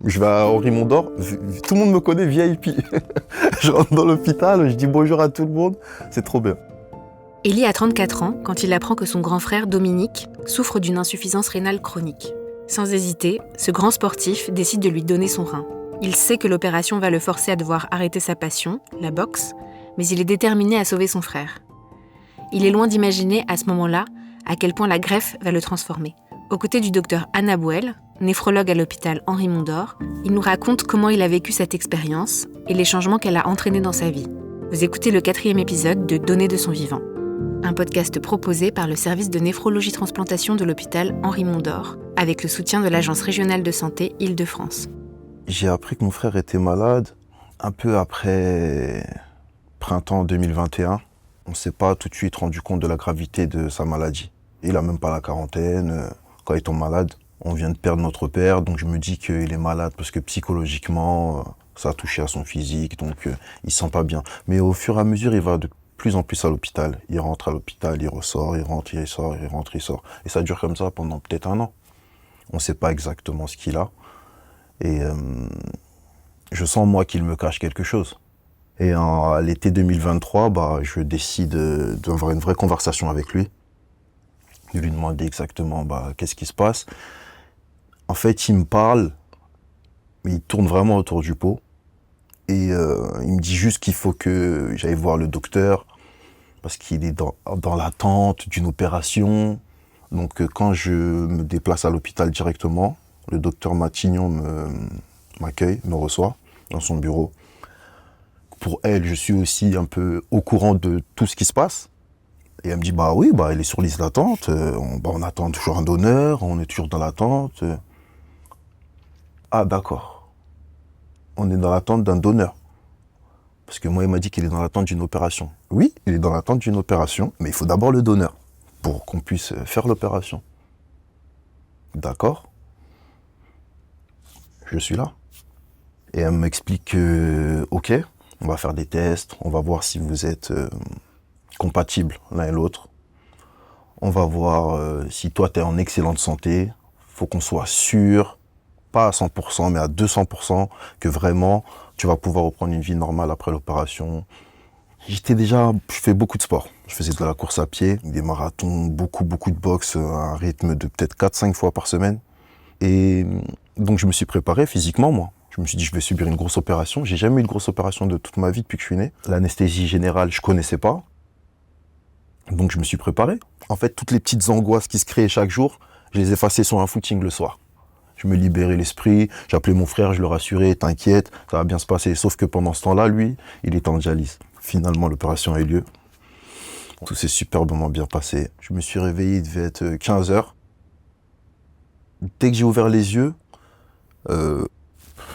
Je vais à Henri Mondor, tout le monde me connaît VIP. Je rentre dans l'hôpital, je dis bonjour à tout le monde, c'est trop bien. Élie a 34 ans quand il apprend que son grand frère, Dominique, souffre d'une insuffisance rénale chronique. Sans hésiter, ce grand sportif décide de lui donner son rein. Il sait que l'opération va le forcer à devoir arrêter sa passion, la boxe, mais il est déterminé à sauver son frère. Il est loin d'imaginer, à ce moment-là, à quel point la greffe va le transformer. Aux côtés du docteur Anna Bouel, néphrologue à l'hôpital Henri Mondor, il nous raconte comment il a vécu cette expérience et les changements qu'elle a entraînés dans sa vie. Vous écoutez le 4e épisode de Donner de son vivant, un podcast proposé par le service de néphrologie-transplantation de l'hôpital Henri Mondor, avec le soutien de l'Agence régionale de santé Île-de-France. J'ai appris que mon frère était malade un peu après printemps 2021. On ne s'est pas tout de suite rendu compte de la gravité de sa maladie. Il n'a même pas la quarantaine. Quand il tombe malade, on vient de perdre notre père, donc je me dis qu'il est malade parce que psychologiquement, ça a touché à son physique, donc il se sent pas bien. Mais au fur et à mesure, il va de plus en plus à l'hôpital. Il rentre à l'hôpital, il ressort, il rentre, il sort, il rentre, il sort. Et ça dure comme ça pendant peut-être 1 an. On ne sait pas exactement ce qu'il a. Et je sens, moi, qu'il me cache quelque chose. Et à l'été 2023, je décide d'avoir une vraie conversation avec lui. De lui demander exactement qu'est-ce qui se passe. En fait, il me parle, mais il tourne vraiment autour du pot. Et il me dit juste qu'il faut que j'aille voir le docteur, parce qu'il est dans l'attente d'une opération. Donc quand je me déplace à l'hôpital directement, le docteur Matignon m'accueille, me reçoit dans son bureau. Pour elle, je suis aussi un peu au courant de tout ce qui se passe. Et elle me dit, oui, elle est sur liste d'attente, on attend toujours un donneur, on est toujours dans l'attente. Ah, d'accord. On est dans l'attente d'un donneur. Parce que moi, il m'a dit qu'il est dans l'attente d'une opération. Oui, il est dans l'attente d'une opération, mais il faut d'abord le donneur pour qu'on puisse faire l'opération. D'accord. Je suis là. Et elle m'explique que, ok, on va faire des tests, on va voir si vous êtes compatibles l'un et l'autre. On va voir si toi, tu es en excellente santé. Faut qu'on soit sûr, pas à 100%, mais à 200%, que vraiment, tu vas pouvoir reprendre une vie normale après l'opération. Je fais beaucoup de sport. Je faisais de la course à pied, des marathons, beaucoup de boxe, à un rythme de peut-être 4-5 fois par semaine. Et donc, je me suis préparé physiquement, moi. Je me suis dit, je vais subir une grosse opération. J'ai jamais eu de grosse opération de toute ma vie depuis que je suis né. L'anesthésie générale, je connaissais pas. Donc, je me suis préparé. En fait, toutes les petites angoisses qui se créaient chaque jour, je les effaçais sur un footing le soir. Je me libérais l'esprit, j'appelais mon frère, je le rassurais, t'inquiète, ça va bien se passer. Sauf que pendant ce temps-là, lui, il était en dialyse. Finalement, l'opération a eu lieu. Tout s'est superbement bien passé. Je me suis réveillé, il devait être 15h. Dès que j'ai ouvert les yeux, le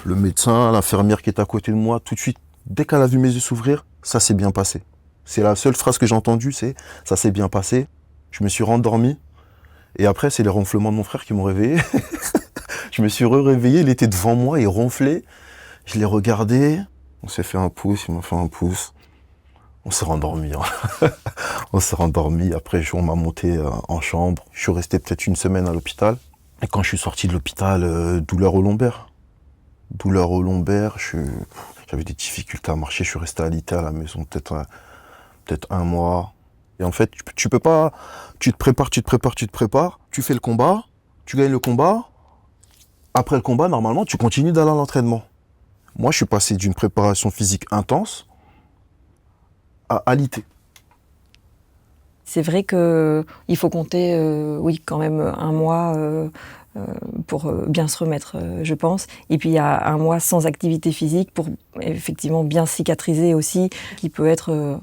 médecin, l'infirmière qui était à côté de moi, tout de suite, dès qu'elle a vu mes yeux s'ouvrir, ça s'est bien passé. C'est la seule phrase que j'ai entendue, c'est « ça s'est bien passé ». Je me suis rendormi. Et après, c'est les ronflements de mon frère qui m'ont réveillé. Je me suis réveillé, il était devant moi, il ronflait. Je l'ai regardé. On s'est fait un pouce, il m'a fait un pouce. On s'est rendormi. On s'est rendormi. Après, on m'a monté en chambre. Je suis resté peut-être 1 semaine à l'hôpital. Et quand je suis sorti de l'hôpital, douleur au lombaire. Douleur au lombaire. J'avais des difficultés à marcher. Je suis resté alité à la maison peut-être 1 mois. Et en fait, tu peux pas... Tu te prépares. Tu fais le combat. Tu gagnes le combat. Après le combat, normalement, tu continues d'aller à l'entraînement. Moi, je suis passé d'une préparation physique intense à alité. C'est vrai qu'il faut compter, quand même 1 mois pour bien se remettre, je pense. Et puis il y a 1 mois sans activité physique pour effectivement bien cicatriser aussi, qui peut être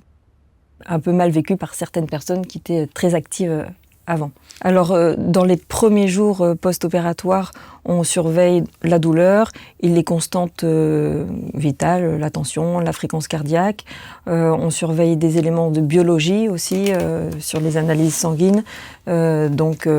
un peu mal vécu par certaines personnes qui étaient très actives avant. Alors, dans les premiers jours post-opératoires, on surveille la douleur et les constantes vitales, la tension, la fréquence cardiaque. On surveille des éléments de biologie aussi sur les analyses sanguines. Donc,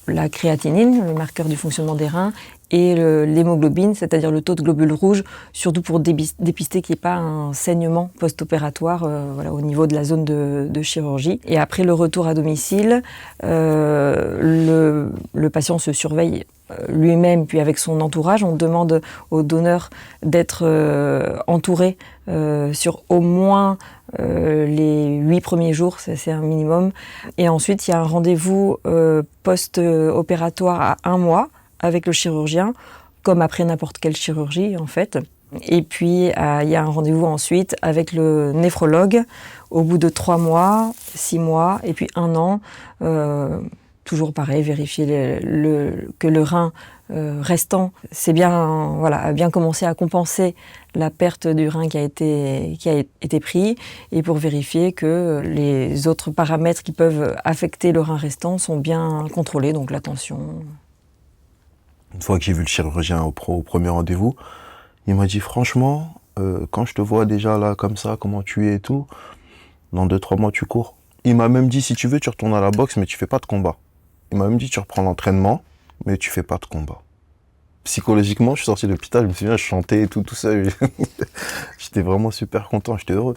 la créatinine, le marqueur du fonctionnement des reins, et l'hémoglobine, c'est-à-dire le taux de globules rouges, surtout pour dépister qu'il n'y ait pas un saignement post-opératoire au niveau de la zone de chirurgie. Et après le retour à domicile, le patient se surveille lui-même, puis avec son entourage. On demande au donneur d'être entouré sur au moins les 8 premiers jours, c'est un minimum. Et ensuite, il y a un rendez-vous post-opératoire à 1 mois avec le chirurgien, comme après n'importe quelle chirurgie en fait. Et puis, il y a un rendez-vous ensuite avec le néphrologue au bout de 3 mois, 6 mois et puis 1 an. Toujours pareil, vérifier que le rein restant, c'est bien, voilà, a bien commencé à compenser la perte du rein qui a été pris, et pour vérifier que les autres paramètres qui peuvent affecter le rein restant sont bien contrôlés, donc la tension. Une fois que j'ai vu le chirurgien au premier rendez-vous, il m'a dit franchement, quand je te vois déjà là comme ça, comment tu es et tout, dans 2-3 mois tu cours. Il m'a même dit si tu veux tu retournes à la boxe mais tu fais pas de combat. Il m'a même dit tu reprends l'entraînement mais tu fais pas de combat. Psychologiquement, je suis sorti de l'hôpital, je me souviens, je chantais et tout ça. J'étais vraiment super content, j'étais heureux.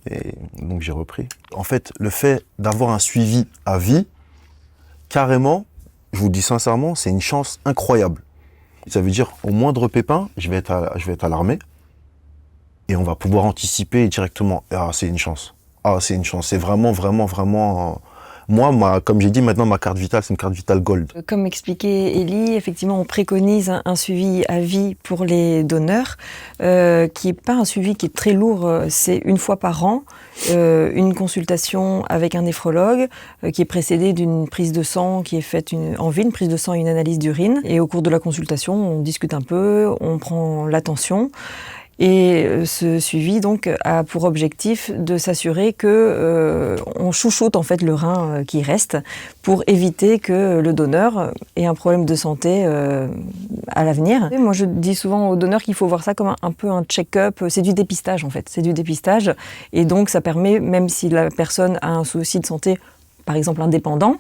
Et donc j'ai repris. En fait, le fait d'avoir un suivi à vie, carrément, je vous dis sincèrement, c'est une chance incroyable. Ça veut dire, au moindre pépin, je vais être à l'armée et on va pouvoir anticiper directement. Ah, c'est une chance. Ah, c'est une chance. C'est vraiment, vraiment, vraiment... Moi, comme j'ai dit, maintenant, ma carte vitale, c'est une carte vitale Gold. Comme expliquait Élie, effectivement, on préconise un suivi à vie pour les donneurs, qui n'est pas un suivi qui est très lourd. C'est 1 fois par an, une consultation avec un néphrologue, qui est précédée d'une prise de sang qui est faite en ville, une prise de sang et une analyse d'urine. Et au cours de la consultation, on discute un peu, on prend la tension. Et ce suivi donc a pour objectif de s'assurer que on chouchoute en fait le rein qui reste pour éviter que le donneur ait un problème de santé à l'avenir. Et moi je dis souvent aux donneurs qu'il faut voir ça comme un peu un check-up, c'est du dépistage en fait, c'est du dépistage et donc ça permet, même si la personne a un souci de santé par exemple indépendant,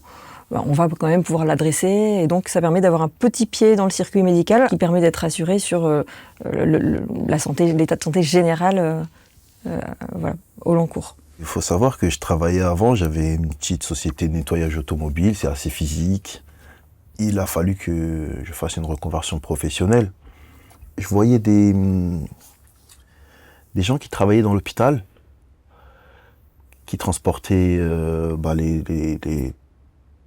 on va quand même pouvoir l'adresser et donc ça permet d'avoir un petit pied dans le circuit médical qui permet d'être assuré sur la santé, l'état de santé général voilà, au long cours. Il faut savoir que je travaillais avant, j'avais une petite société de nettoyage automobile, c'est assez physique. Il a fallu que je fasse une reconversion professionnelle. Je voyais des gens qui travaillaient dans l'hôpital, qui transportaient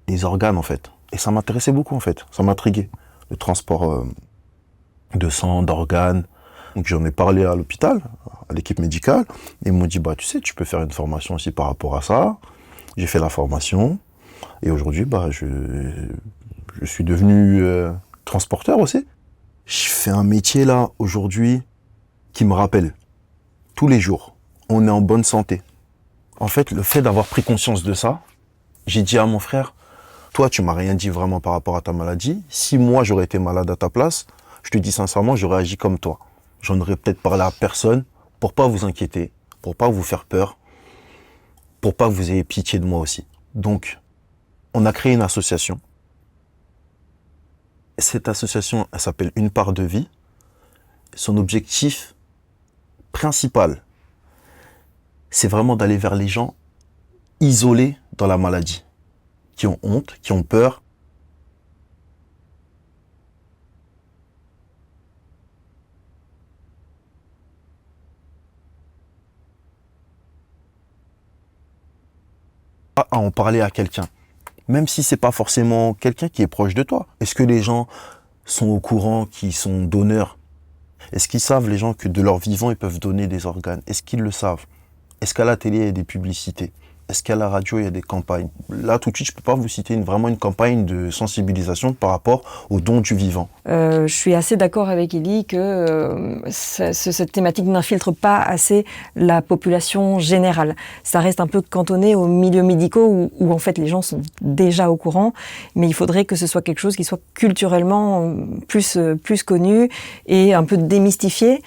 les organes en fait. Et ça m'intéressait beaucoup en fait, ça m'intriguait. Le transport de sang, d'organes. Donc j'en ai parlé à l'hôpital, à l'équipe médicale, et ils m'ont dit tu sais, tu peux faire une formation aussi par rapport à ça. J'ai fait la formation, et aujourd'hui je suis devenu transporteur aussi. Je fais un métier là aujourd'hui qui me rappelle tous les jours, on est en bonne santé. En fait, le fait d'avoir pris conscience de ça, j'ai dit à mon frère, toi, tu m'as rien dit vraiment par rapport à ta maladie. Si moi, j'aurais été malade à ta place, je te dis sincèrement, j'aurais agi comme toi. J'en aurais peut-être parlé à personne pour pas vous inquiéter, pour pas vous faire peur, pour pas que vous ayez pitié de moi aussi. Donc, on a créé une association. Cette association, elle s'appelle Une part de vie. Son objectif principal, c'est vraiment d'aller vers les gens isolés dans la maladie, qui ont honte, qui ont peur. À en parler à quelqu'un, même si c'est pas forcément quelqu'un qui est proche de toi. Est-ce que les gens sont au courant qu'ils sont donneurs? Est-ce qu'ils savent, les gens, que de leur vivant, ils peuvent donner des organes? Est-ce qu'ils le savent? Est-ce qu'à la télé, il y a des publicités? Est-ce qu'à la radio, il y a des campagnes? Là, tout de suite, je ne peux pas vous citer vraiment une campagne de sensibilisation par rapport au don du vivant. Je suis assez d'accord avec Élie que cette thématique n'infiltre pas assez la population générale. Ça reste un peu cantonné aux milieux médicaux où en fait les gens sont déjà au courant, mais il faudrait que ce soit quelque chose qui soit culturellement plus connu et un peu démystifié,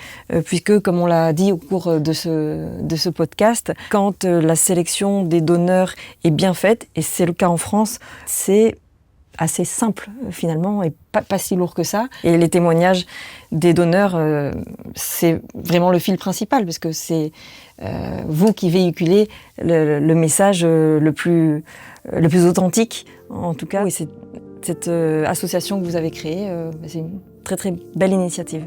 puisque comme on l'a dit au cours de ce podcast, quand la sélection des donneurs est bien faite, et c'est le cas en France, c'est assez simple finalement et pas si lourd que ça. Et les témoignages des donneurs, c'est vraiment le fil principal parce que c'est vous qui véhiculez le message le plus authentique en tout cas. Et cette association que vous avez créée, c'est une très très belle initiative.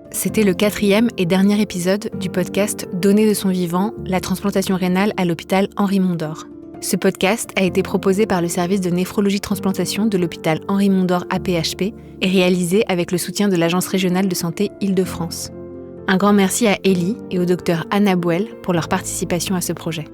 C'était le 4e et dernier épisode du podcast Donner de son vivant, la transplantation rénale à l'hôpital Henri Mondor. Ce podcast a été proposé par le service de néphrologie transplantation de l'hôpital Henri Mondor AP-HP et réalisé avec le soutien de l'Agence régionale de santé Île-de-France. Un grand merci à Élie et au docteur Anna Bouel pour leur participation à ce projet.